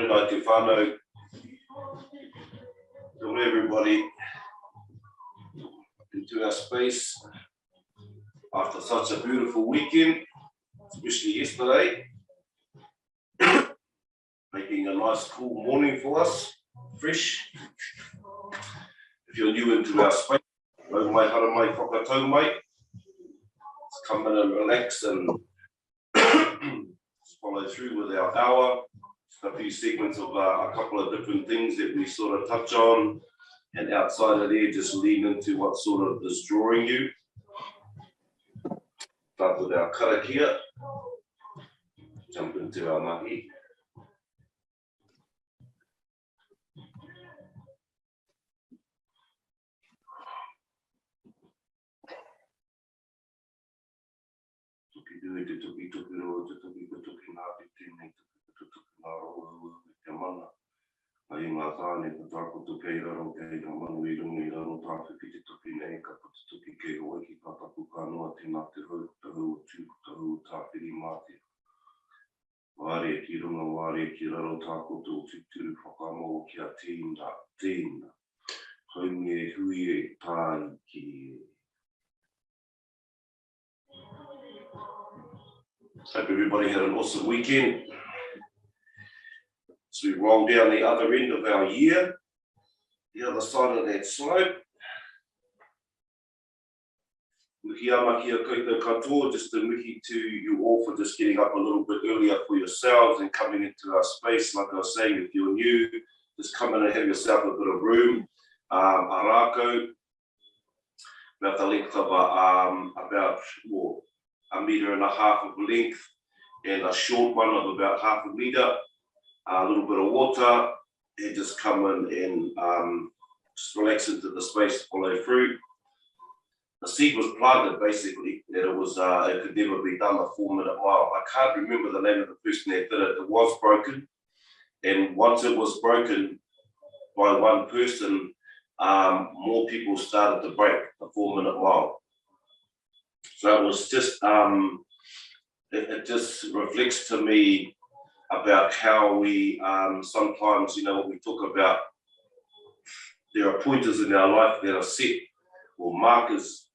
Morena te Whānau. Hello everybody into our space after such a beautiful weekend, especially yesterday. Making a nice cool morning for us, fresh. If you're new into our space, rau mai hara mai whakatau mai. Let's come in and relax and follow through with our hour. A few segments of a couple of different things that we sort of touch on, and outside of there, just lean into what sort of is drawing you. Start with our karakia, jump into our mahi. Ai ngā tāne ka tākutu kei raro kei ka manu I runga I raro tāwhi ki te tuki nei ka putu tuki kei o eki ka tapu ka noa tēnā te hau, te hau o tū, te hau o tāwhiri mātia. Wāre ki runga, wāre ki raro tākutu o tūturu whakamo ki a tēnā, tēnā. Haunge hui e tāi ki e. Hope everybody had an awesome weekend. So we roll down the other end of our year, the other side of that slope. Muki amaki a koutou katoa, just a muki to you all for just getting up a little bit earlier for yourselves and coming into our space. Like I was saying, if you're new, just come in and have yourself a bit of room. A Rākau, about the length of about 1.5 meters of length, and a short one of about 0.5 meter. A little bit of water, and just come in and just relax into the space, follow through. The seed was planted basically, that it was it could never be done a 4-minute mile. I can't remember the name of the person that did it. It was broken, and once it was broken by one person, more people started to break the 4-minute mile. So it was just it just reflects to me about how we sometimes, you know, what we talk about, there are pointers in our life that are set, or markers.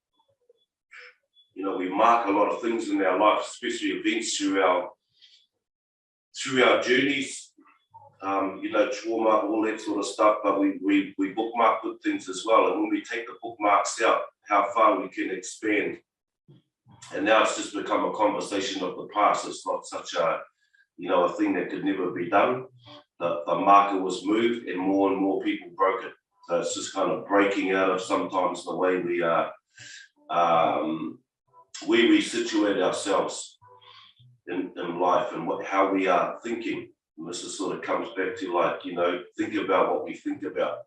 You know, we mark a lot of things in our life, especially events through our journeys, you know, trauma, all that sort of stuff, but we bookmark good things as well. And when we take the bookmarks out, how far we can expand. And now it's just become a conversation of the past. It's not such a, you know, a thing that could never be done. The marker was moved and more people broke it. So it's just kind of breaking out of sometimes the way we are, where we situate ourselves in life and how we are thinking. And this is sort of comes back to, like, you know, think about what we think about,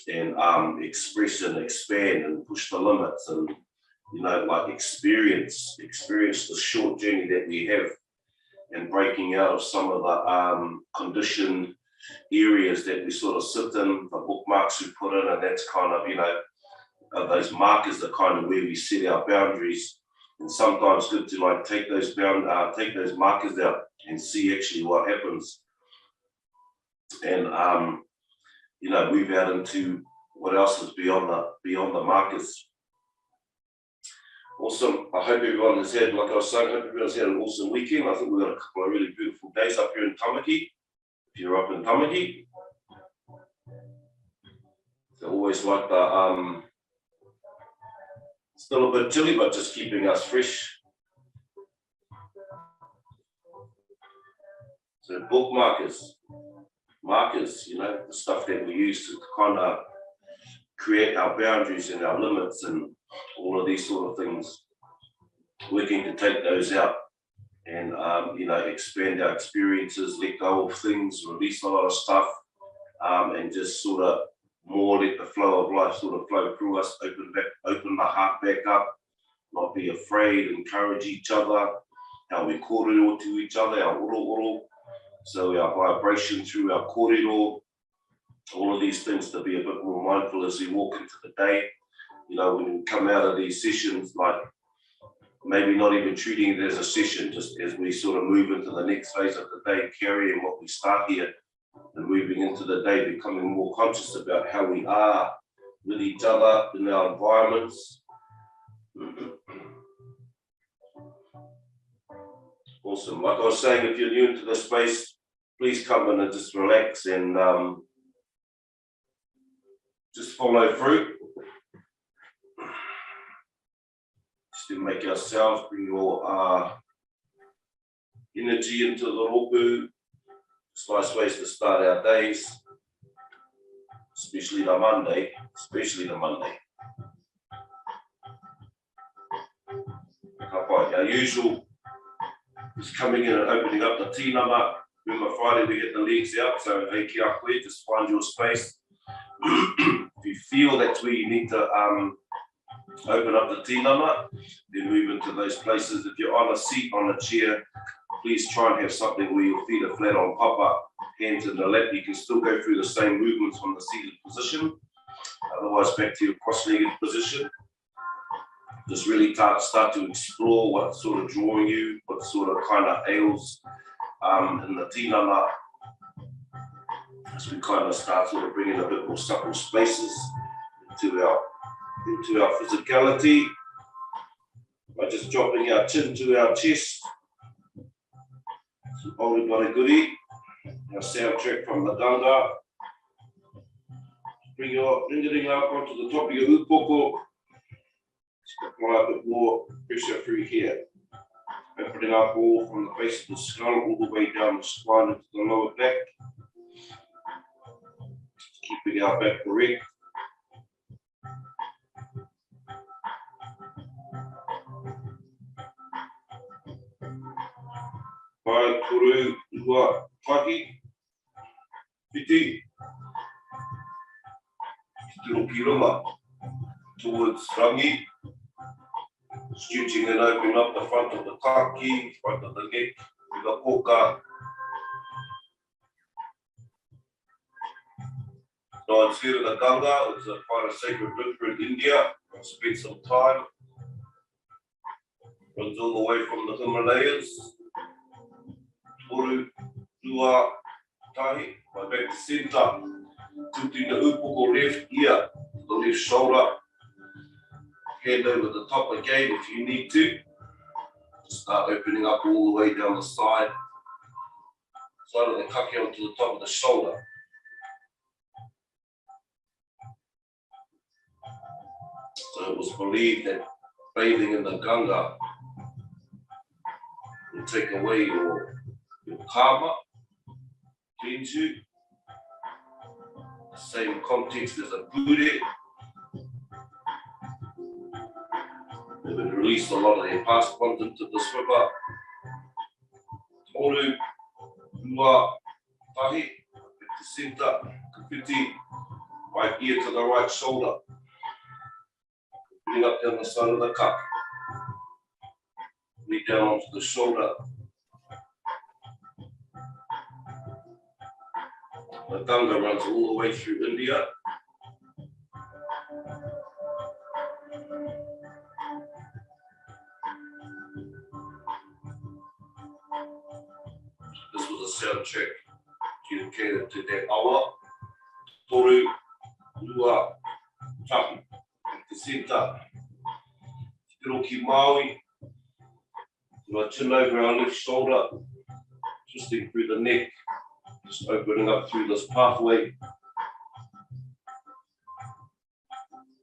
and express and expand and push the limits, and, you know, like experience the short journey that we have, and breaking out of some of the conditioned areas that we sort of sit in, the bookmarks we put in, and that's kind of, you know, those markers are kind of where we set our boundaries. And sometimes good to like take those markers out and see actually what happens, and you know, move out into what else is beyond the markers. Awesome. I hope everyone has had, like I was saying, I hope everyone's had an awesome weekend. I think we've got a couple of really beautiful days up here in Tamaki. If you're up in Tamaki, it's always like the still a bit chilly, but just keeping us fresh. So bookmarkers, markers, you know, the stuff that we use to kind of create our boundaries and our limits and all of these sort of things. Working to take those out and, you know, expand our experiences, let go of things, release a lot of stuff, and just sort of more let the flow of life sort of flow through us, open the heart back up, not be afraid, encourage each other, how we kōrero to each other, our oro. So our vibration through our kōrero, all of these things, to be a bit more mindful as we walk into the day. You know, when we come out of these sessions, like maybe not even treating it as a session, just as we sort of move into the next phase of the day, carrying what we start here, and moving into the day, becoming more conscious about how we are with each other in our environments. Awesome. Like I was saying, if you're new into the space, please come in and just relax and just follow through. Just to make ourselves bring your energy into the rōpū. It's nice ways to start our days, especially the Monday. Our usual is coming in and opening up the tinana. Remember Friday we get the legs out, so hey kia koe, just find your space. If you feel that's where you need to open up the tinana, then move into those places. If you're on a seat, on a chair, please try and have something where your feet are flat on papa, hands in the lap. You can still go through the same movements from the seated position. Otherwise, back to your cross-legged position. Just really start to explore what's sort of drawing you, what sort of kind of ails in the tinana, as we kind of start sort of bringing a bit more supple spaces into our physicality by just dropping our chin to our chest. So, Olu Bari Guri, our soundtrack from the ganga. Bring your ring up onto the top of your upoko. Just apply a bit more pressure through here. Opening up all from the base of the skull all the way down the spine into the lower back. Keeping our back correct. Pai, turu, ua, taki, whiti. Tiro ki runga towards rangi. Stretching and opening up the front of the kaki, front of the neck, with the koka. So it's here in the ganga. It's quite a sacred river in India. I've spent some time. Runs all the way from the Himalayas. Toru, tua, tahi, my back to centre. Tilting the upoko left ear, the left shoulder. Hand over the top again if you need to. Just start opening up all the way down the side of the kaki onto the top of the shoulder. So it was believed that bathing in the ganga will take away your karma, cleanse you. The same context as a Buddha. They've been released a lot of their past ones into this river. Toru, ua, tahi, back to centre, kupiti, right ear to the right shoulder. Putting up down the side of the cup. Knee down onto the shoulder. The ganga runs all the way through India. This was a soundtrack dedicated to that awa. Toru, ua, tahi, te centre. Tiro ki Maui. Our chin over our left shoulder, twisting through the neck, just opening up through this pathway.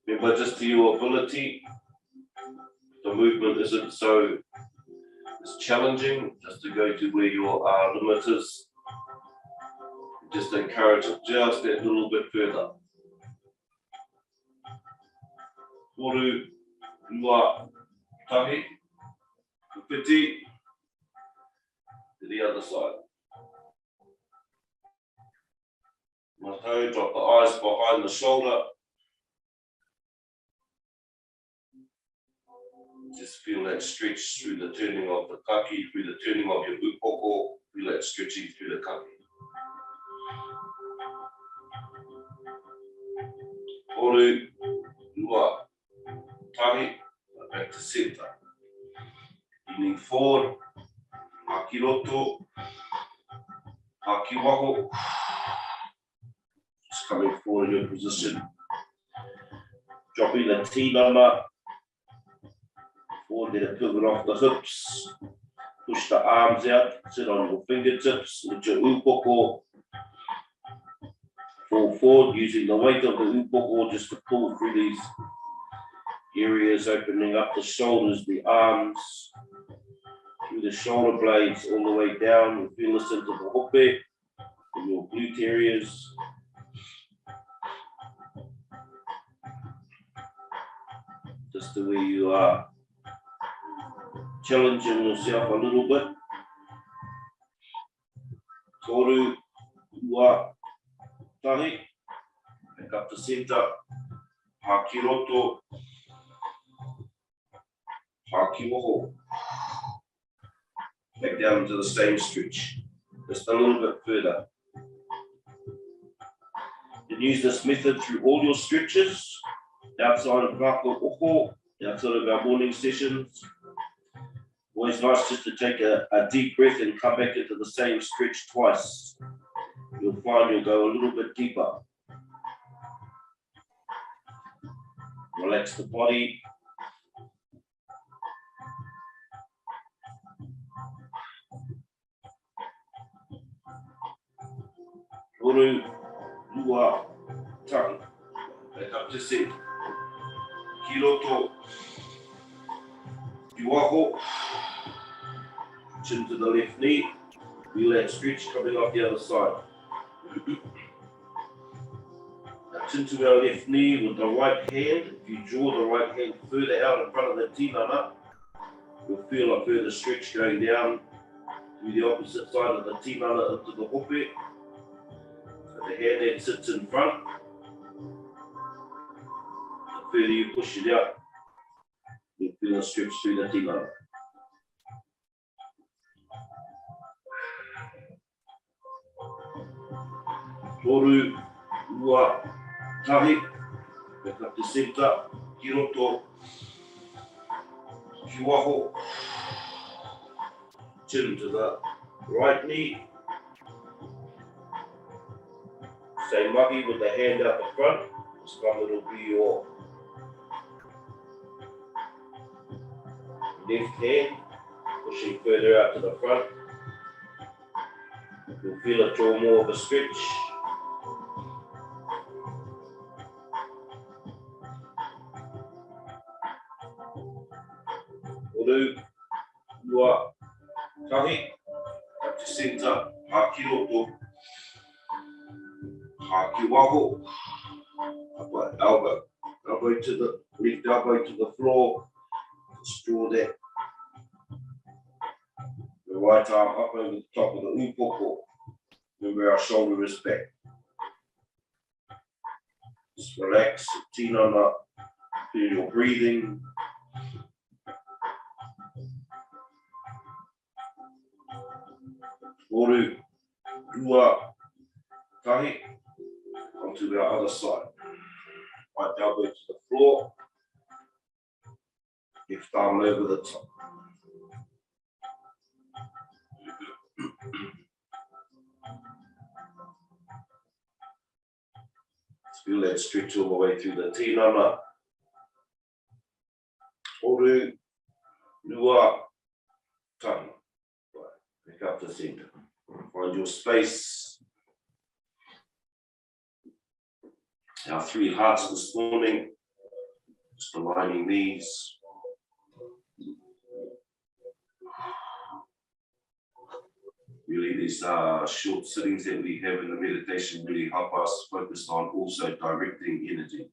Remember, just to your ability, the movement isn't so challenging, just to go to where your limit is. Just encourage it just that little bit further. Toru, ua, tahi, kupiti, to the other side. Mahi, drop the eyes behind the shoulder. Just feel that stretch through the turning of the kaki, through the turning of your upoko. Feel that stretching through the kaki. Toru, ua, tahi, back to centre. Leaning forward, haki roto, haki waho, Just coming forward in your position. Dropping the tinana. Forward, let it pivot off the hips. Push the arms out. Sit on your fingertips. Let your upoko fall forward, using the weight of the upoko just to pull through these areas, opening up the shoulders, the arms, through the shoulder blades, all the way down. You feel this into the hope, in your glute areas. Just the way you are challenging yourself a little bit. Toru, ua, tahi. Back up to center. Haki roto. Haki oho. Back down to the same stretch. Just a little bit further. You can use this method through all your stretches, outside of Ngākau Oho, outside of our morning sessions. Always nice just to take a deep breath and come back into the same stretch twice. You'll find you'll go a little bit deeper. Relax the body. Uru, ua, tangi. Back up to center. Kiroto. Yuaho. Chin to the left knee. Feel that stretch coming off the other side. Chin to our left knee with the right hand. If you draw the right hand further out in front of the tinana, you'll feel a further stretch going down through the opposite side of the tinana into the hope. So the hand that sits in front, the further you push it out, you'll feel a stretch through the tinana. Toru, ua, tahi. Back up to center. Kiroto. Kiwaho. Chin to the right knee. Same mahi with the hand out the front. This one will be your left hand, pushing further out to the front. You'll feel it draw more of a stretch. Uru, ua, tahi, up to center, haki roto, haki waho, upper elbow, elbow to the left elbow to the floor. Just draw that. The right arm up over the top of the upoko. Remember our shoulder is back. Just relax, tinana, feel your breathing. Uru, ua, tahi, onto our other side. Right elbow to the floor, left arm over the top. Feel that stretch all the way through the tinana. Uru, ua, tahi. Back up to center. Find your space. Our 3 hearts this morning. Just aligning these. Really, these short sittings that we have in the meditation really help us focus on also directing energy.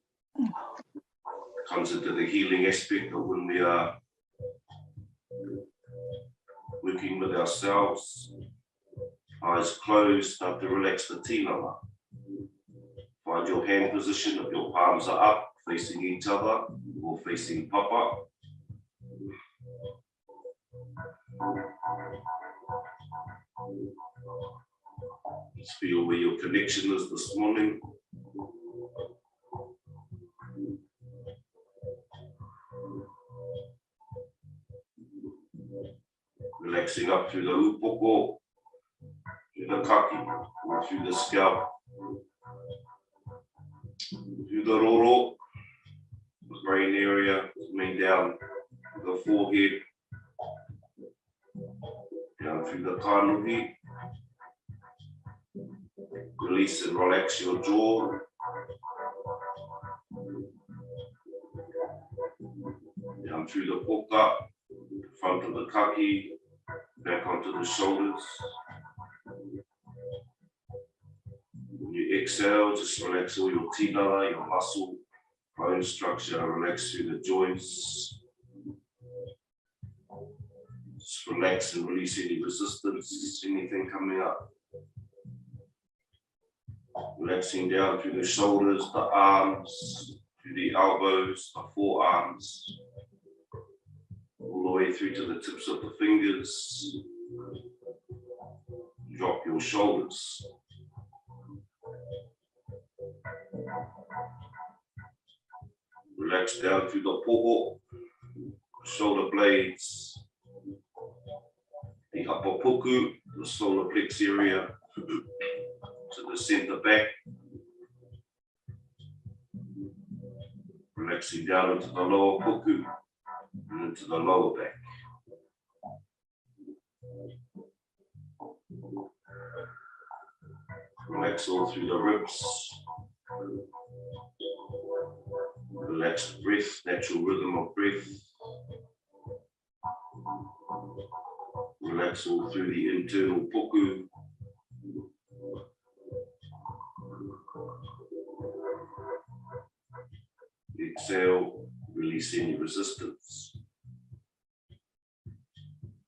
Comes into the healing aspect of when we are working with ourselves, eyes closed, start to relax the tinana. Find your hand position if your palms are up, facing each other, or facing papa. Just feel where your connection is this morning. Relaxing up through the upoko, through the kaki, or through the scalp. the roro, the brain area, coming down the forehead, down through the kānuhi. Release and relax your jaw. Down through the poka, front of the kaki, back onto the shoulders. When you exhale, just relax all your tinana, your muscle, bone structure, relax through the joints. Just relax and release any resistance, anything coming up. Relaxing down through the shoulders, the arms, through the elbows, the forearms, all the way through to the tips of the fingers. Drop your shoulders. Relax down through the poho, shoulder blades, the upper puku, the solar plex area, to the center back. Relaxing down into the lower puku and into the lower back. Relax all through the ribs. Relax the breath, natural rhythm of breath. Relax all through the internal puku. Exhale, release any resistance.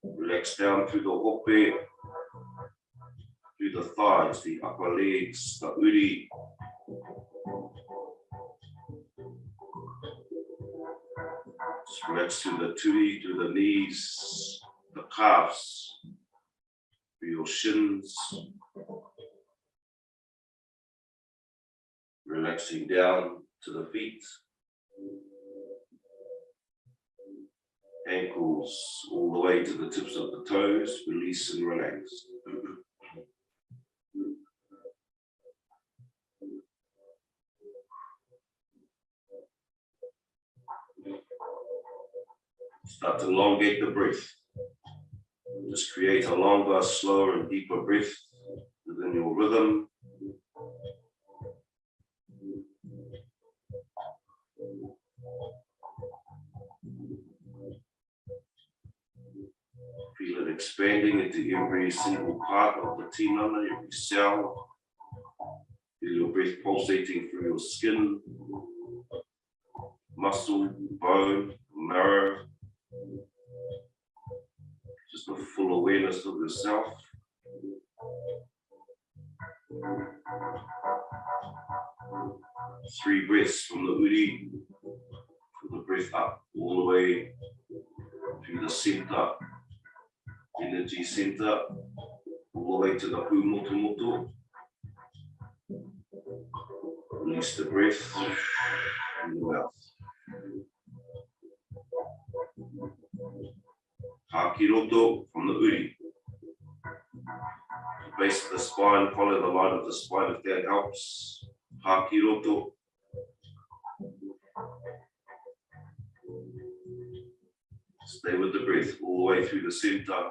Relax down through the hope, through the thighs, the upper legs, the uri. Just relax through the tui, through the knees, the calves, through your shins. Relaxing down to the feet. Ankles all the way to the tips of the toes, release and relax. Start to elongate the breath. Just create a longer, slower and deeper breath within your rhythm. Feel it expanding into every single part of the tinana, every cell. Feel your breath pulsating through your skin, muscle, bone, marrow. Just a full awareness of yourself. Three breaths from the uri. Pull the breath up all the way through the center, energy center, all the way to the pu motu motu. Release the breath in the mouth. Hakiroto from the uri. The base of the spine, follow the line of the spine if that helps. Hakiroto. Stay with the breath all the way through the center.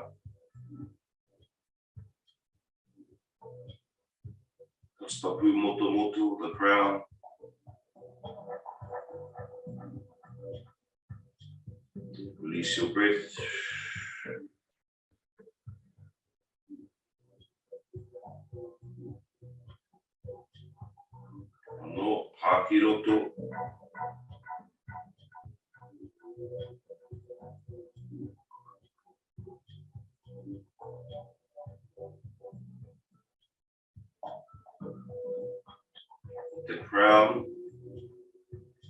Tapu moto moto, the crown. Release your breath. No, hakiroto. The crown,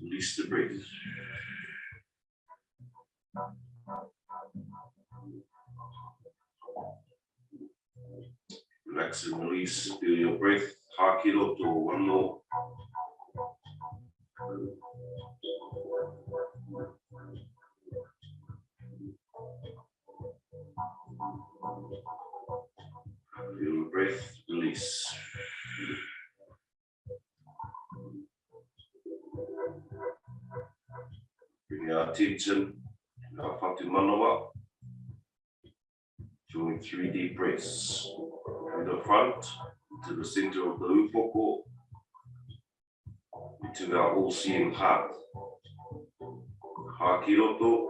release the breath. Relax and release, feel your breath. Hakiroto, one more. Feel your breath, release. our attention to our whatu manawa. Doing 3 deep breaths from the front to the center of the ufoko, into our all-seeing heart. Hā ki roto.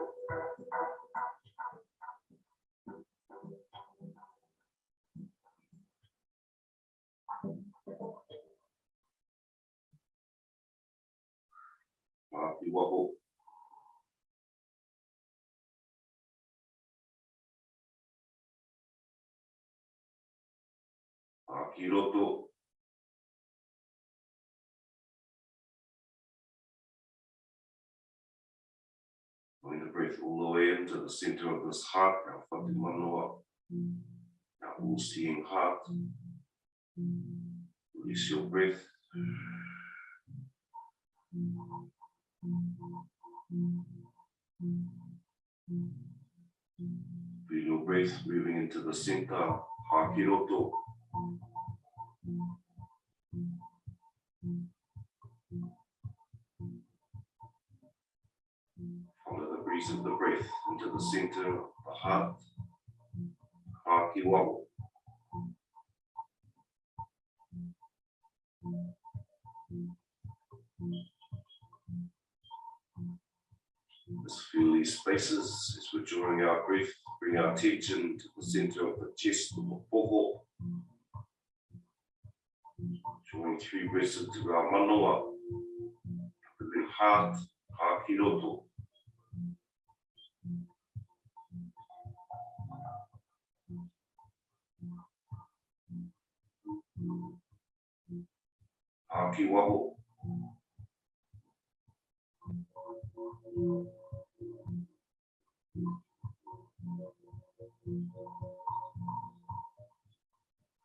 Hā ki waho. Hā ki roto. Bring the breath all the way into the center of this heart, our whatu manawa, our all-seeing heart. Release your breath. Feel your breath moving into the center, hā ki roto. Follow the breeze of the breath into the center of the heart, hā ki waho. Let's feel these spaces as we're drawing our breath, bring our attention to the center of the chest, of the poho. Drawing 3 breaths into our manawa, the heart, hā ki roto. Hā ki waho.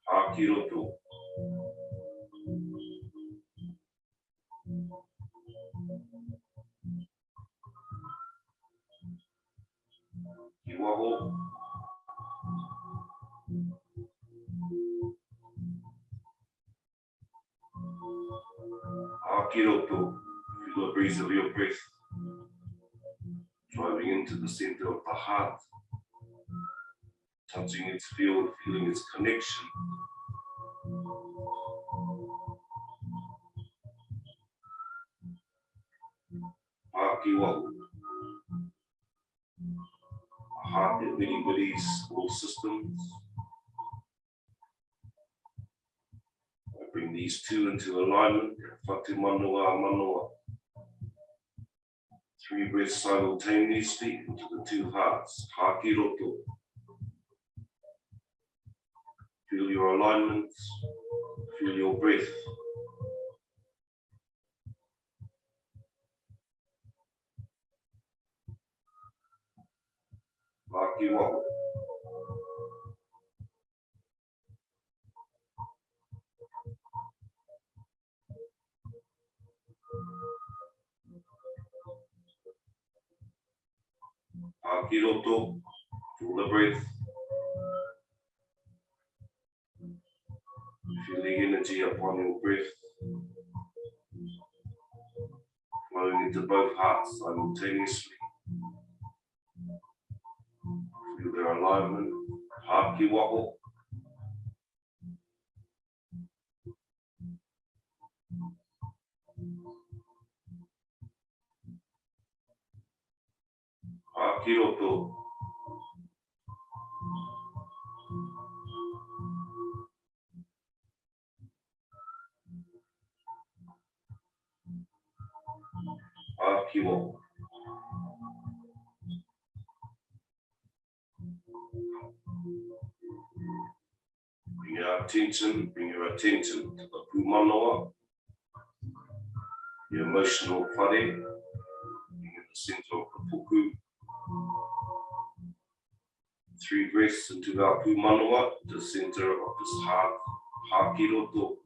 Hā ki roto. Ki waho. Hā ki roto. Feel the breeze of your breath driving into the center of the heart, touching its field, feeling its connection. Hā ki waho. A heart that many all systems. I bring these 2 into alignment. Whatu manawa, manawa. 3 breaths simultaneously into the 2 hearts. Hā ki roto. Feel your alignment. Feel your breath. Hā ki waho. Hā ki roto. Feel the breath. Feel the energy upon your breath. Flowing into both hearts simultaneously. Feel their alignment. Hā ki waho. Hā ki roto. Hā ki waho. Bring your attention to the pūmanawa, the emotional whare, being at the center of the puku. 3 breaths into our pūmanawa, the center of this heart, hā ki roto.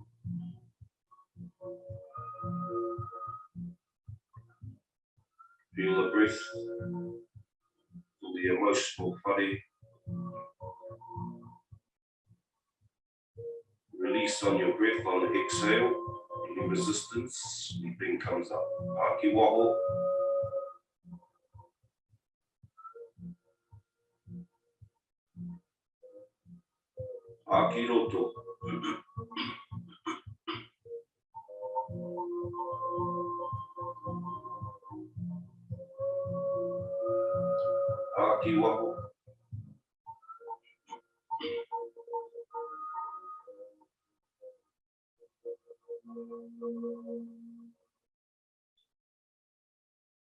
Feel the breath, feel the emotional whare. Release on your breath on the exhale. Any resistance, sleeping comes up. Hā ki waho. Aki roto. Aki waho.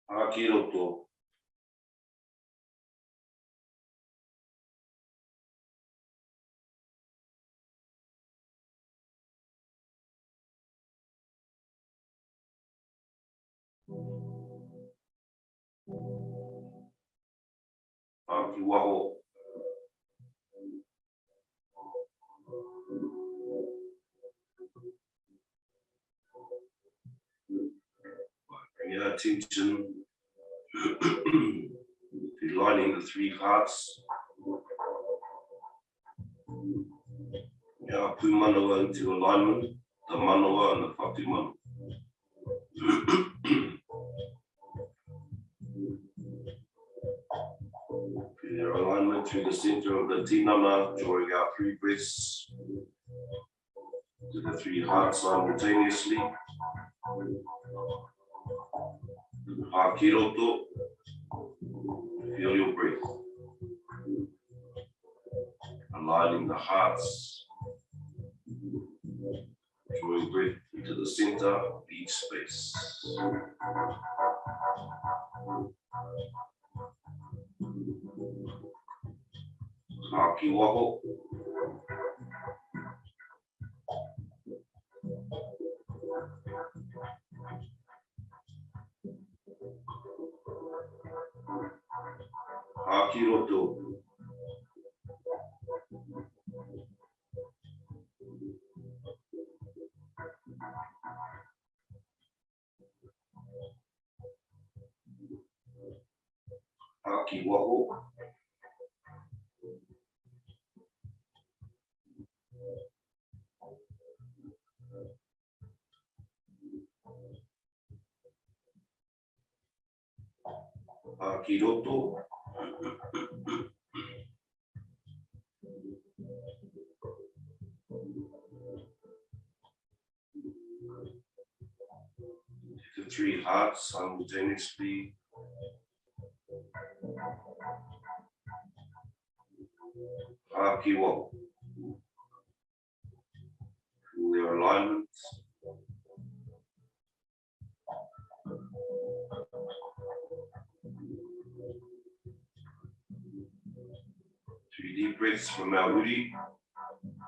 Aki roto. Aki waho. Bring your attention to lining the three hearts. Ngā pū manawa into alignment, the manawa and the whātu manawa. Feel their alignment through the center of the tinana, drawing out 3 breaths to the 3 hearts simultaneously. Haki roto, feel your breath. Aligning the hearts, drawing breath into the center of each space. Haki waho. Haki roto. Haki waho. Haki roto. The 3 hearts simultaneously. Haki waho. Feel their alignment. Three deep breaths from our uri.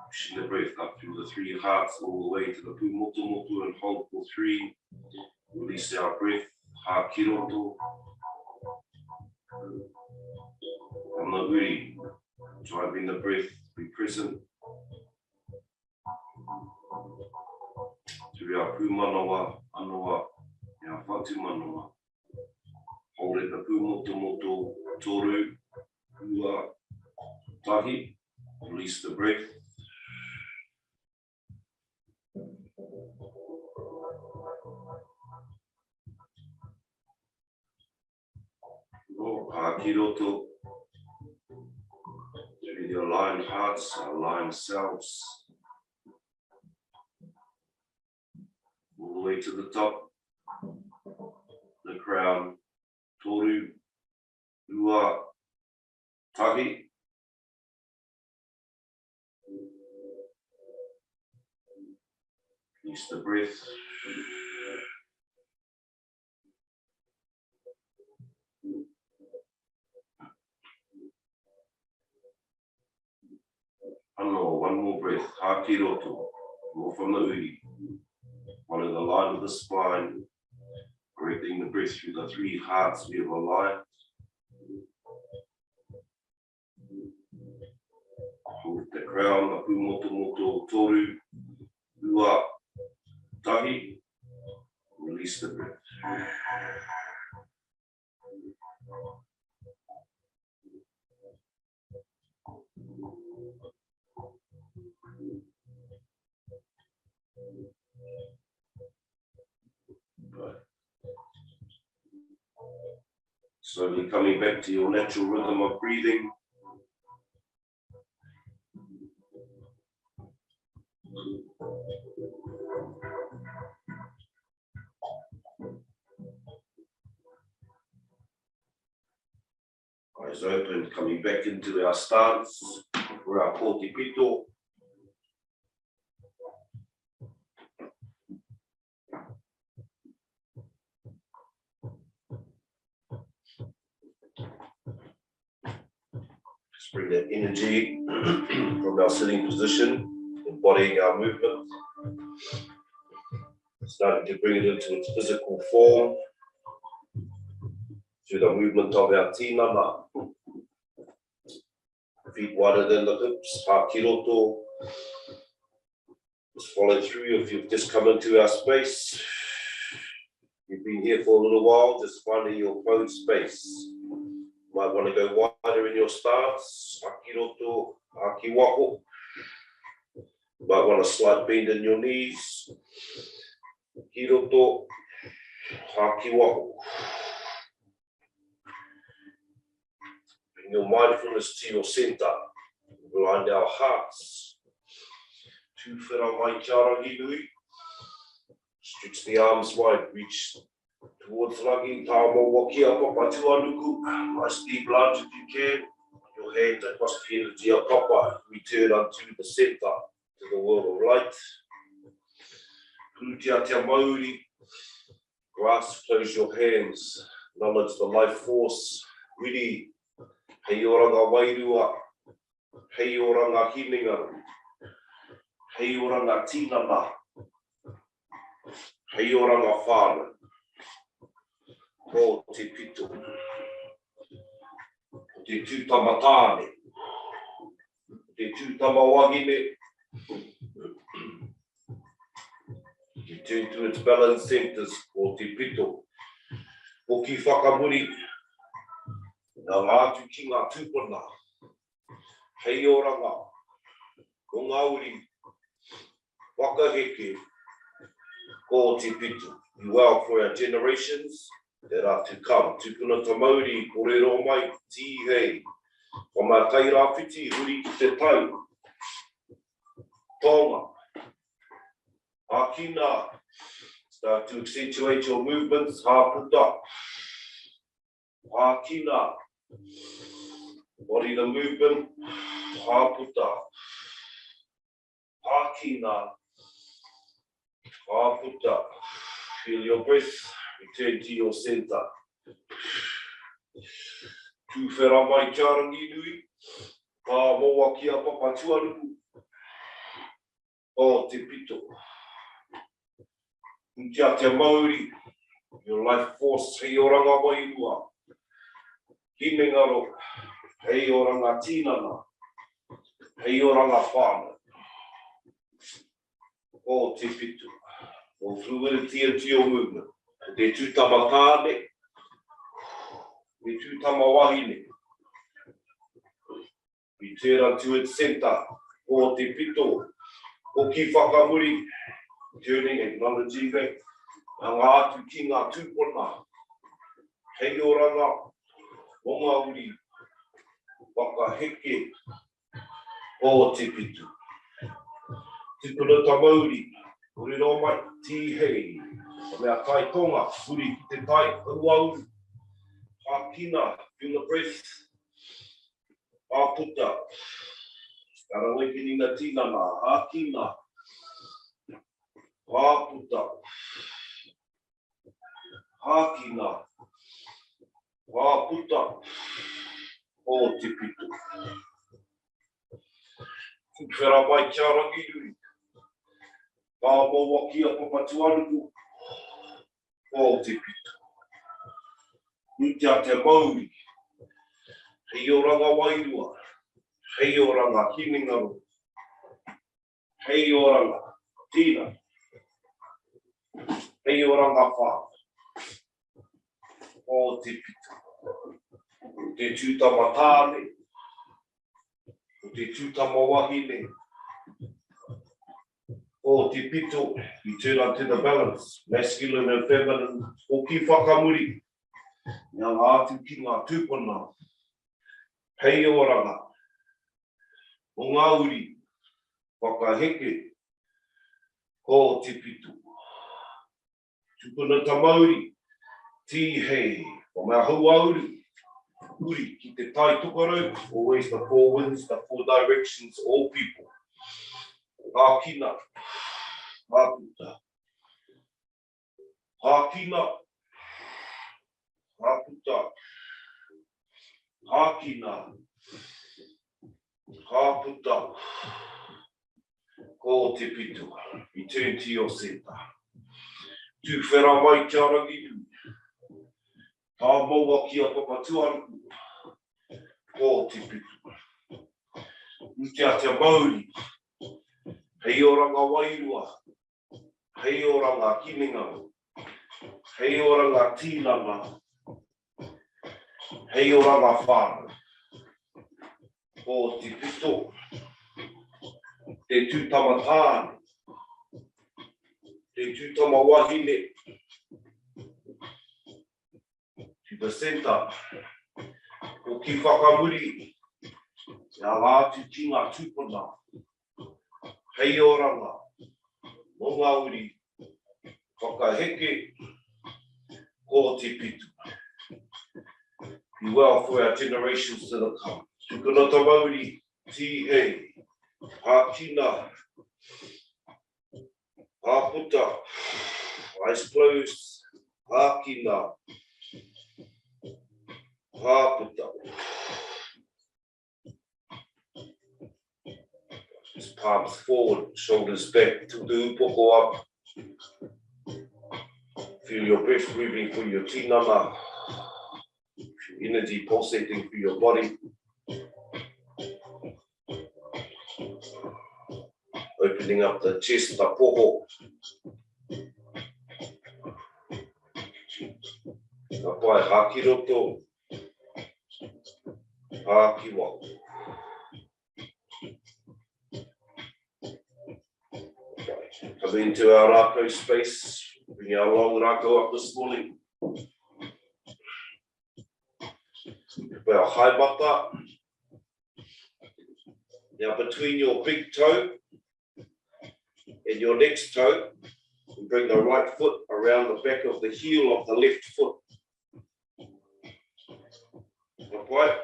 Pushing the breath up through the 3 hearts all the way to the pu motu motu and hold for 3. Release our breath. Haki roto. On the uri, driving the breath, be present. Through our pu manawa, anawa, our whātu manawa. Hold it the pu motu motu, toru, ua, tahi. Release the breath. Haki roto. Through the aligned hearts, aligned selves. All the way to the top, the crown, toru, ua, tahi. Release the breath. Ano, one more breath. Haki roto. More from the uri. Follow the line of the spine. Directing the breath through the 3 hearts we have aligned. Hold the crown, the pu motu motu, toru, ua, tahi. Release the breath. Right. Slowly coming back to your natural rhythm of breathing. Eyes open, coming back into our stance for our kōti pito. Just bring that energy from our sitting position, embodying our movement. Starting to bring it into its physical form through the movement of our tinana. Feet wider than the hips, hakiroto. Just follow through if you've just come into our space. You've been here for a little while, just finding your own space. You might want to go wider in your stance, hakiroto, hakiwako. You might want a slight bend in your knees. Hakiroto, hakiwako. Bring your mindfulness to your center, behind our hearts. Tūwhera mai kia rangi nui. Stretch the arms wide, reach towards rangi. Tā maua kia papa tuanuku. Nice deep lunge if you can. Your hands across the energy of papa. Return unto the center, to the world of light. Pūtia te Māori. Grasp, close your hands. Acknowledge the life force. Wiri. Hei oranga Wairua, hei oranga Hinengaro, hei oranga Tinana, hei oranga Whānau, ko te pito, ko te tūtama tāne, ko te tūtama wahine, return to its balance centers, ko te pito, ko ki whakamuri, nā ngātu ki ngā tūpuna, hei oranga, ko ngāuri, wakaheke, ko te pitu. Be well for our generations that are to come. Tūpuna ta Māori, ko rero mai, tihei, ko mā tai rāwhiti, huri ki te tai, tonga, akina, start to accentuate your movements, hāputa, akina, body the movement, haputa, hakina, haputa. Feel your breath, return to your center. Tūwhera mai kia rangi nui, tā moa kia papa tuanuku, o te pito. Kia te Māori, your life force, hei oranga Wairua. Hinengaro, hei oranga Tinana, hei oranga Whānau, o te pitu. More fluidity into your movement. Te tūtama tāne, te tūtama wahine. Return unto its center, o te pito, o ki whakamuri, turning, acknowledging that, ngā atu ki ngā tūpuna, hei oranga, o ngāuri, wakaheke, o te pitu. Tūpuna ta Māori, korero mai, tihei, o mea tai tonga, huri ki te tai, auau, hakina, feel the breath, haputa, start awakening the tinana, hakina, haputa, hakina, haputa, o te pitu. Tūwhera mai kia rangi nui. Tā maua kia papa tuanuku, o te pitu. Pūtia te Māori, hei oranga Wairua, hei oranga Hinengaro, hei oranga Tinana, hei oranga Whānau, o te pitu. Te tūtama tāne, te tūtama wahine, o te pito, you turn unto the balance, masculine and feminine, o ki whakamuri, ngā atu ki ngā tūpuna, hei oranga, o ngāuri, wakaheke, Ko te pitu. Tupuna ta Māori, ti hei, o mea hau auru. Uri, ki te tai tukarau, always the four winds, the four directions, all people. Hākina, hāputa. Hākina, hāputa. Hākina, hāputa. Ko te pitu, return to your centre. Tu whera mai kia rangi u. Tā maua ki a papatuaruku. Ko te pitu. Ukia te Māori. Hei oranga Wairua. Hei oranga Hinengaro. Hei oranga Tinana. Hei oranga Whānau. Ko te pitu. Te tūtama tāne. Te tūtama wahine. To the centre. Ko ki whakamuri. Ngā rātu ki ngā tūpuna. Hei oranga. Mo ngā uri. Whakaheke. Ko te pitu. Be well for our generations to come. Tukuna ta Māori. Ti hei. Hākina, hāputa, eyes closed, hākina, hāputa. Just palms forward, shoulders back, to the upoko up. Feel your breath moving through your tinana, energy pulsating through your body. Opening up the chest, the poho. Apai hakiroto, hakiwa. Come into our Rākau space, bring our long Rākau up this morning. Our high bata. Now between your big toe and your next toe, and bring the right foot around the back of the heel of the left foot. Right.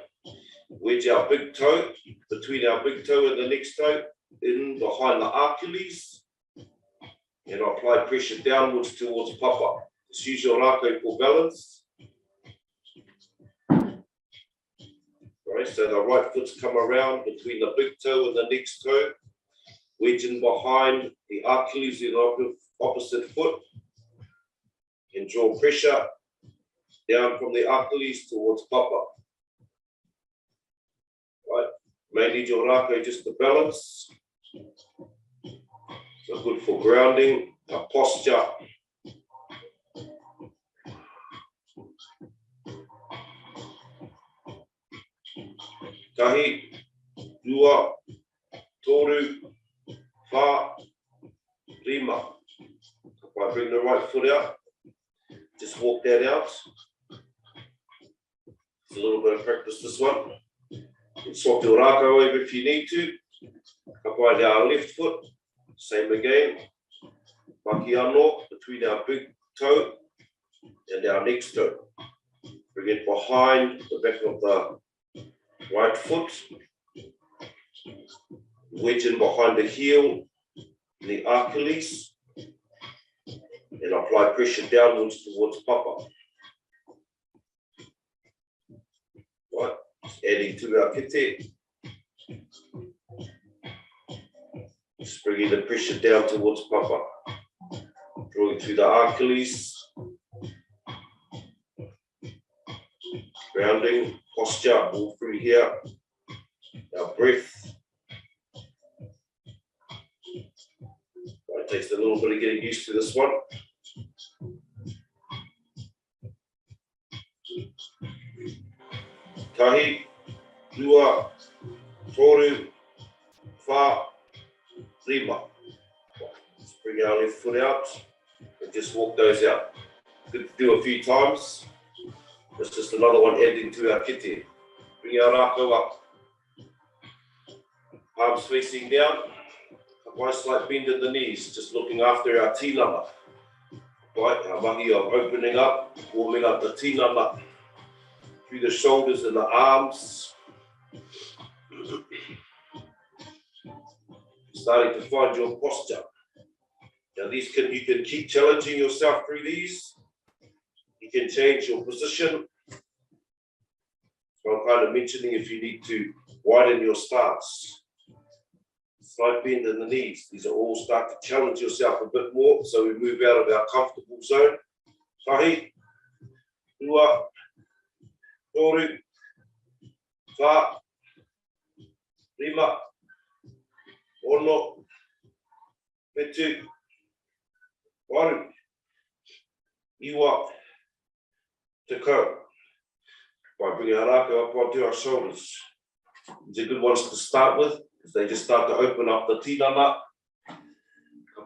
Wedge our big toe, between our big toe and the next toe, in behind the Achilles, and apply pressure downwards towards papa. Just use your Rākau for balance. Right, so the right foot's come around between the big toe and the next toe. Wedging behind the Achilles in the opposite foot, and draw pressure down from the Achilles towards papa. Right, may need your Rākau just to balance. So good for grounding, our posture. Tahi, rua, toru, whā, rima. If I bring the right foot out, just walk that out. It's a little bit of practice, this one. You can swap your Rākau over if you need to. Apply our left foot, same again. Maki anō, between our big toe and our next toe. Bring it behind the back of the right foot. Wedge in behind the heel, the Achilles, and apply pressure downwards towards papa. Right, adding to our kite. Just bringing the pressure down towards papa. Drawing through the Achilles. Grounding, posture, all through here. Our breath. It takes a little bit of getting used to this one. Tahi, rua, toru, whā, rima. Let's bring our left foot out and just walk those out. Good to do a few times. That's just another one adding to our kite. Bring our Rākau up. Palms facing down. Nice slight bend in the knees, just looking after our tinana. Right, our mahi of opening up, warming up the tinana through the shoulders and the arms. Starting to find your posture. Now you can keep challenging yourself through these. You can change your position. So I'm kind of mentioning if you need to widen your stance. Slight bend in the knees. These are all start to challenge yourself a bit more, so we move out of our comfortable zone. Tahi, tua, toru, wha, rima, ono, metu, waru, iwa, te kau. By bringing our rākau up onto our shoulders. These are good ones to start with, because they just start to open up the tinana.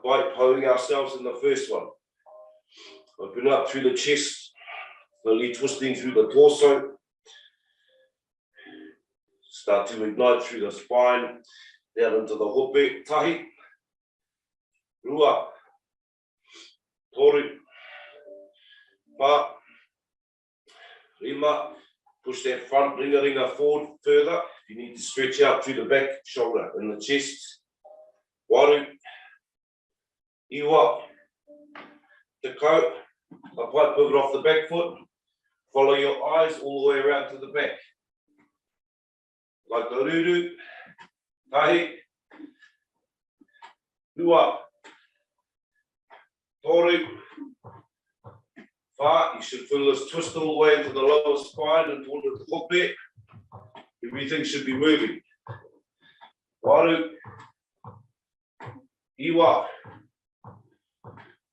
By holding ourselves in the first one. Open up through the chest, slowly twisting through the torso. Start to ignite through the spine, down into the hope. Tahi, rua, toru, wha, rima. Push that front ringa forward further. You need to stretch out through the back shoulder and the chest. Waru, iwa, te kau. Apply, pivot off the back foot. Follow your eyes all the way around to the back. Like the ruru, tahi, rua, toru, wha. You should feel this twist all the way into the lower spine and towards the hope. Everything should be moving. Waru, iwa,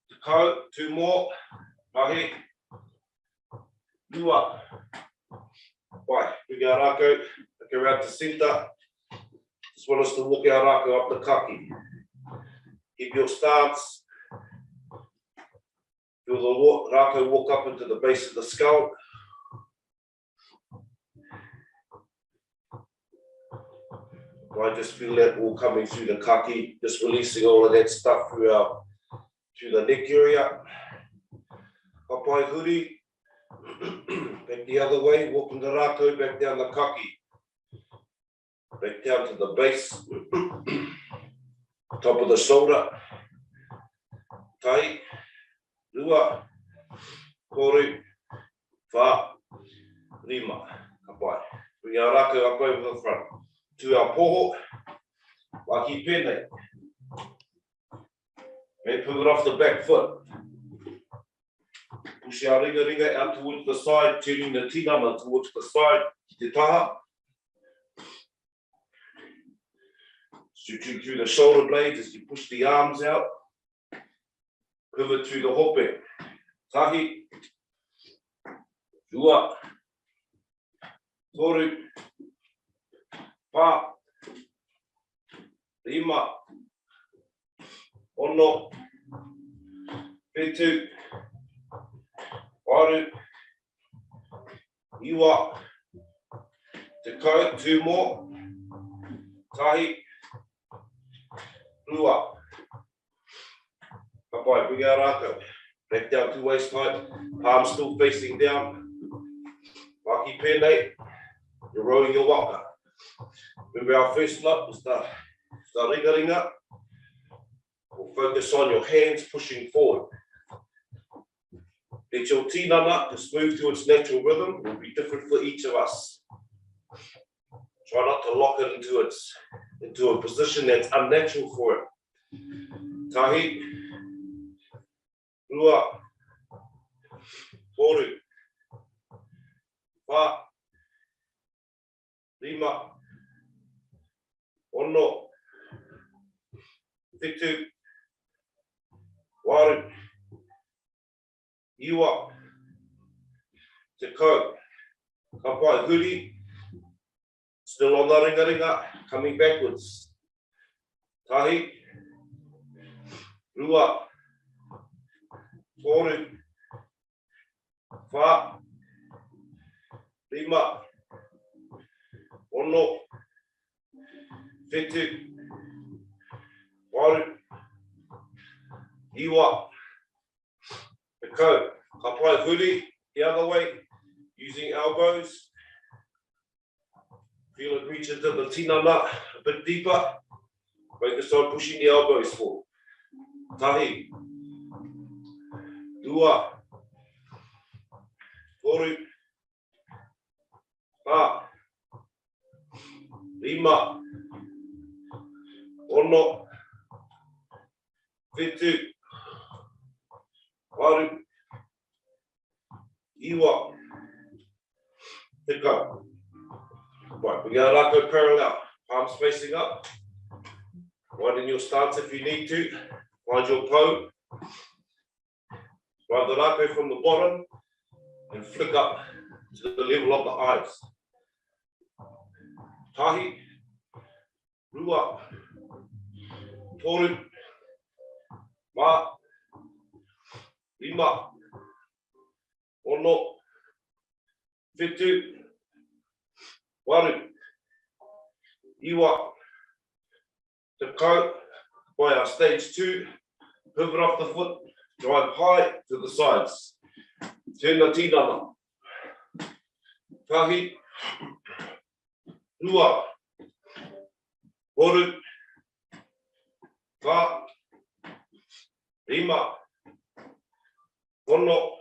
te kau, two more, mahi, rua. Right, bring our rākau back around to centre. Just want us to walk our rākau up the kaki. Keep your stance. Feel the rākau walk up into the base of the skull. I just feel that all coming through the kaki, just releasing all of that stuff through the neck area. Kapai huri. Back the other way, walking the rākau back down the kaki. Back down to the base. Top of the shoulder. Tai, rua, toru, wha, rima. Kapai. Bring our rākau up over the front. To our poho, waki pēnei. And pivot off the back foot. Push our ringa out towards the side, turning the tinana towards the side, te taha. Stretching through the shoulder blades as you push the arms out. Pivot through the hope. Tahi, rua, toru, wha, rima, ono, metu, waru, iwa, te kau, two more, tahi, rua. Kapai, bring our rākau back down to waist height, palms still facing down. Waki pēnei, you're rolling your waka. Remember our first knot was the ringa. We'll focus on your hands pushing forward. Let your tinana just move to its natural rhythm. It will be different for each of us. Try not to lock it into a position that's unnatural for it. Tahi, rua, toru, wha, rima, ono, metu, waru, iwa, te kau. Kapai huri, still on the ringa, coming backwards. Tahi, rua, toru, wha, rima, ono, metu, waru, iwa, te kau. Ka pai huri, the other way, using elbows. Feel it reach into the tinana a bit deeper. Focus on pushing the elbows forward. Tahi, dua, toru, pa, lima, ono, whitu, waru, iwa, te kau. Right, we're going to Rākau parallel, palms facing up. Widen your stance if you need to. Find your po. Drive the Rākau from the bottom and flick up to the level of the eyes. Tahi, rua, toru, ma, lima, ono, whitu, waru, iwa, te kau. By our stage 2, pivot off the foot, drive high to the sides. Turn the tinana. Tahi, rua, toru, pa, lima, ono,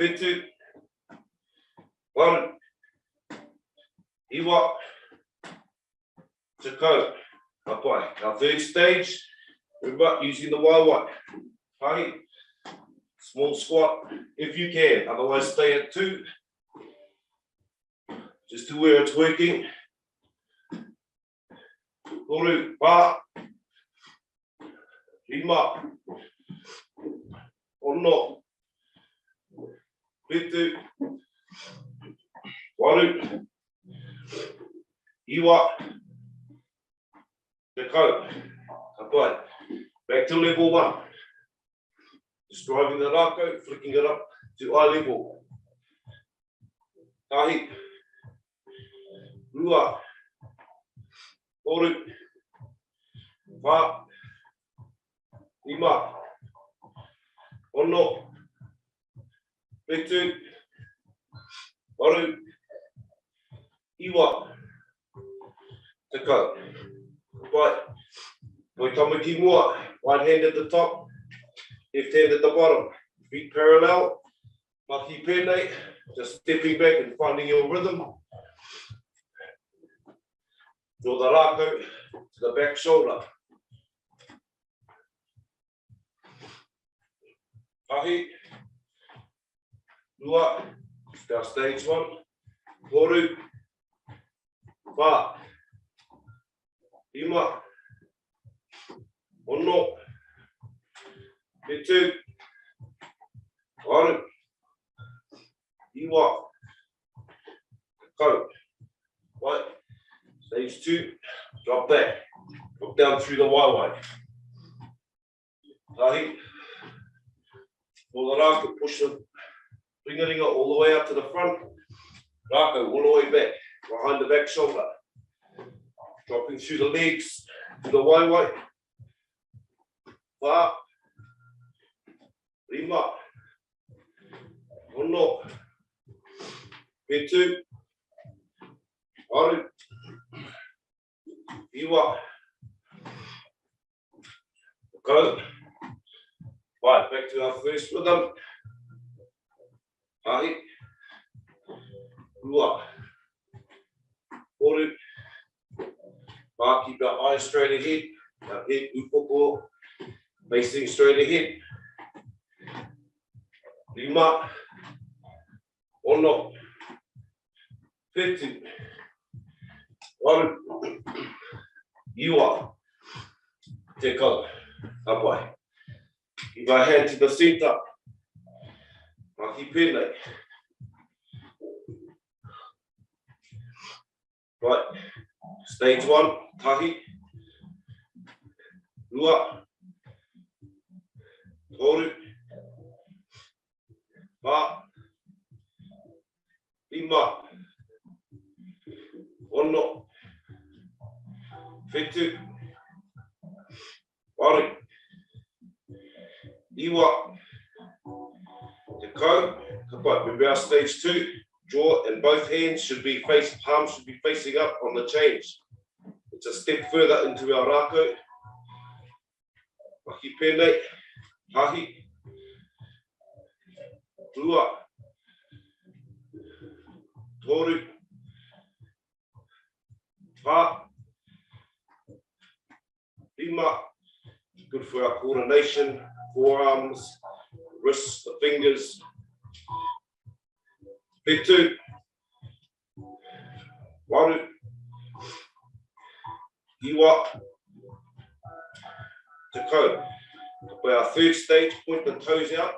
whitu, waru, iwa, te kau. Our third stage, remember using the waiwai. Tahi, small squat if you can, otherwise stay at 2. Just to where it's working. Toru, pa, lima, ono, whitu, waru, iwa, te kau. Back to level 1. Just driving the Rākau, flicking it up to eye level. Tahi, rua, toru, pa, lima, ono, whitu, waru, iwa, te kau. Right, we tamaki mua, right hand at the top, left hand at the bottom, feet parallel, mahi pēnei, just stepping back and finding your rhythm. Draw the Rākau to the back shoulder. Tahi, rua, it's our stage 1, toru, pa, lima, ono, whitu, waru, iwa, kau. Right, stage 2, drop back, look down through the waiwai. Tahi, pull the Rākau, push the ringaringa all the way up to the front. Rākau all the way back, behind the back shoulder. Dropping through the legs to the waiwai. Pa, lima, ono, whitu, waru, iwa, kau. Right, back to our first rhythm. Tahi, rua, toru, pa, keep our eyes straight ahead, our head upoko, facing straight ahead. Lima, ono, whitu, waru, iwa, te kau. Apai. Keep our hand to the center. Mahi pēnei. Right, stage 1, tahi, rua, toru, pa, lima, ono, whitu, Māori. Iwa. Te kau. Kapa. Remember our stage 2. Jaw and both hands should be palms should be facing up on the change. It's a step further into our rākau. Mahi pēnei. Hahi. Rua. Toru. Whā. Rima. Good for our coordination, forearms, wrists, the fingers. Petu. Waru. Iwa. Te kau. By our third stage, point the toes out.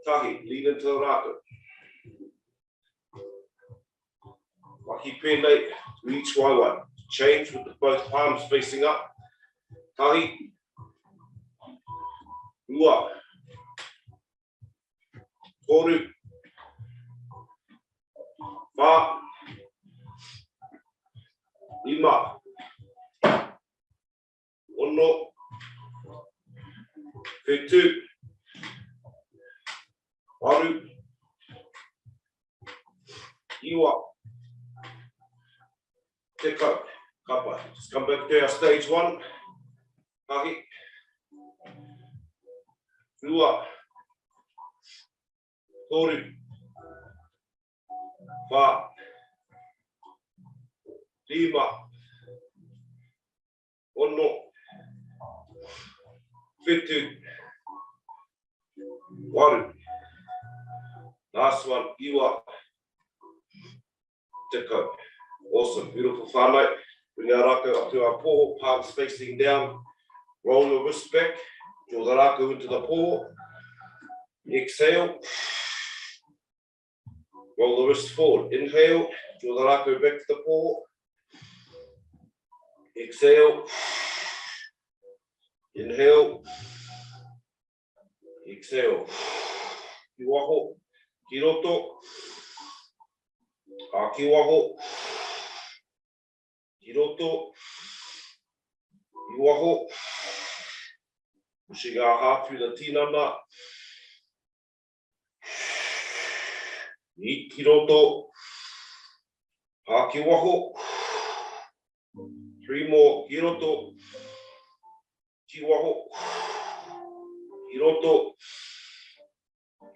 Tahi, lead into the rākau. Mahi pēnei, reach waiwai. Change with both palms facing up. Tahi. Rua. Toru. Whā. Rima. Ono. Petu. Waru. Iwa. Te kau. Kapa. Just come back to our stage 1. Tahi. Rua. Toru. Whā. Rima. Ono. Petu. Waru. Last one, Iwa. Te kau. Awesome, beautiful whānau. Bring our rākau up to our poho, palms facing down. Roll your wrist back. Draw the rākau into the poho. Exhale. Roll the wrist forward. Inhale. Draw the rākau back to the poho. Exhale. Inhale. Exhale. Ki waho. Ki roto. Ki waho. Ki roto. Ki waho. Pushing our heart through the tinana. Ki roto. Ki waho. 3 more. Ki roto. Ki waho. Ki roto.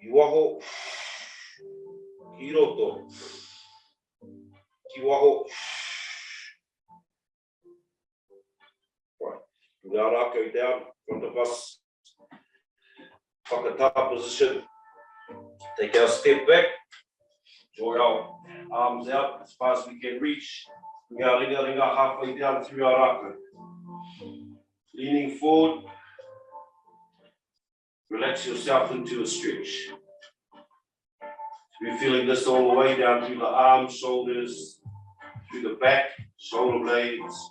Ki waho. Ki roto. Ki waho. Right. Bring our rākau down in front of us. Whakatā position. Take our step back. Draw our arms out as far as we can reach. Bring our ringa halfway down through our rākau. Leaning forward. Relax yourself into a stretch. We're feeling this all the way down through the arms, shoulders, through the back, shoulder blades.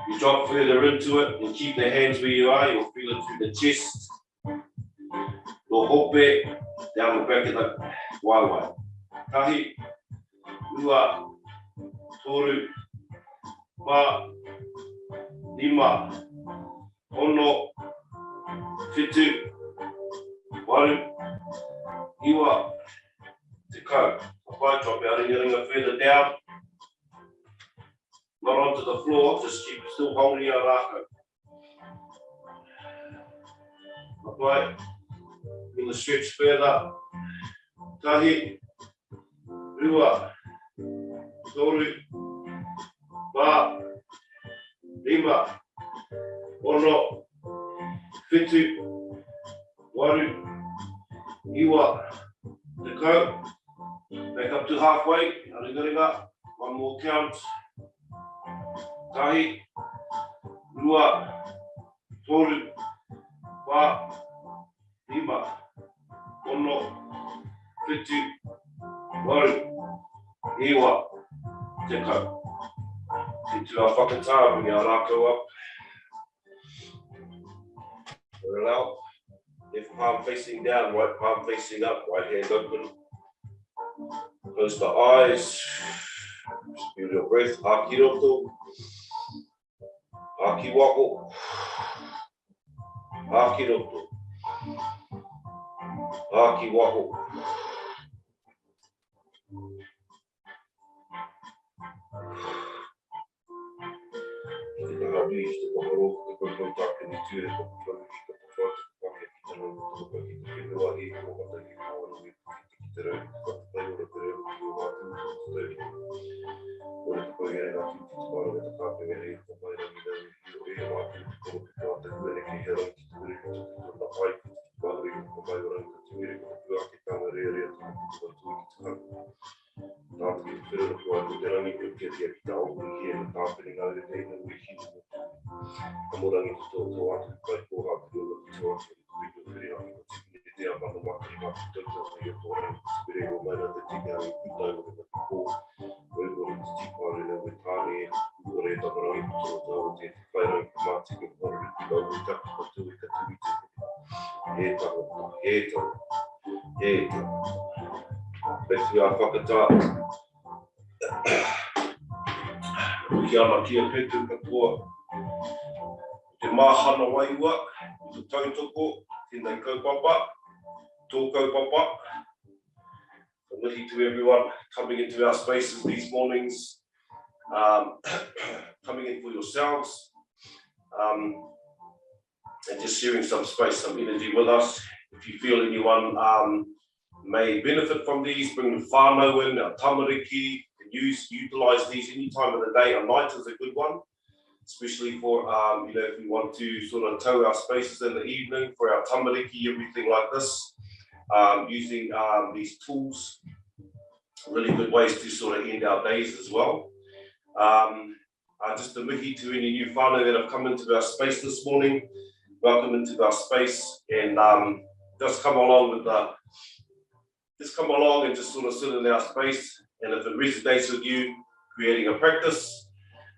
You drop further into it and keep the hands where you are. You'll feel it through the chest, the hope, down the back of the waiwai. Tahi, rua, toru, whā, rima, ono, whitu, waru, iwa, te kau. Whai, drop our ringa further down. Not onto the floor, just keep still holding our rākau. Whai, feel the stretch further. Tahi, rua, toru, whā, rima, ono, whitu, waru, iwa, te kau. Back up to halfway, ringa, one more count. Tahi, rua, toru, whā, rima, ono, whitu, waru, iwa, te kau. Into our whakatā, bring our rākau up. We're out. Left palm facing down, right palm facing up, right hand open. Close the eyes. Just feel your breath. Haki roto. Haki wako. Haki roto. Haki wako. Kia pētū katoa, te māhana Wairua, te tautoko, tēnei kaupapa, tō kaupapa. Mahi to everyone coming into our spaces these mornings, coming in for yourselves, and just sharing some space, some energy with us. If you feel anyone may benefit from these, bring the whānau in, our tamariki, utilise these any time of the day. A night is a good one, especially for if we want to sort of tow our spaces in the evening for our tamariki, everything like this. Using these tools, really good ways to sort of end our days as well. Just a mihi to any new whānau that have come into our space this morning. Welcome into our space, and just come along and just sort of sit in our space. And if it resonates with you, creating a practice.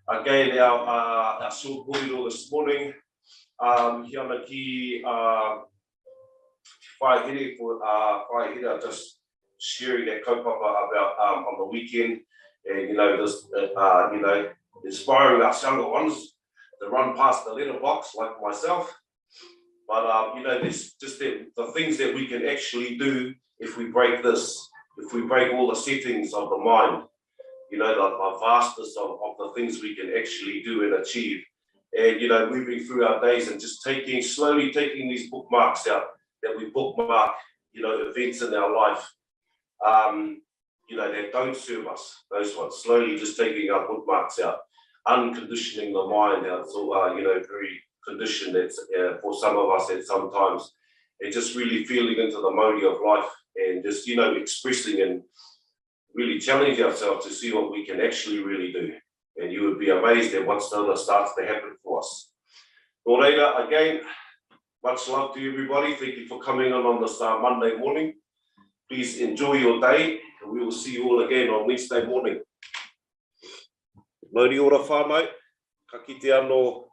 Again, our short kōrero this morning, hiana ki whaihere for whaihere, just sharing that kaupapa about on the weekend, and just inspiring our younger ones to run past the letterbox like myself. But there's just the things that we can actually do if we break this. If we break all the settings of the mind, the vastness of the things we can actually do and achieve, and moving through our days and just slowly taking these bookmarks out that we bookmark, events in our life, that don't serve us. Those ones, slowly just taking our bookmarks out, unconditioning the mind out. So very conditioned. That's for some of us at sometimes, and just really feeling into the mode of life. And just, expressing and really challenge ourselves to see what we can actually really do. And you would be amazed at what starts to happen for us. Nō reira, again, much love to everybody. Thank you for coming on this Monday morning. Please enjoy your day, and we will see you all again on Wednesday morning. Mauri ora whānau, ka kite anō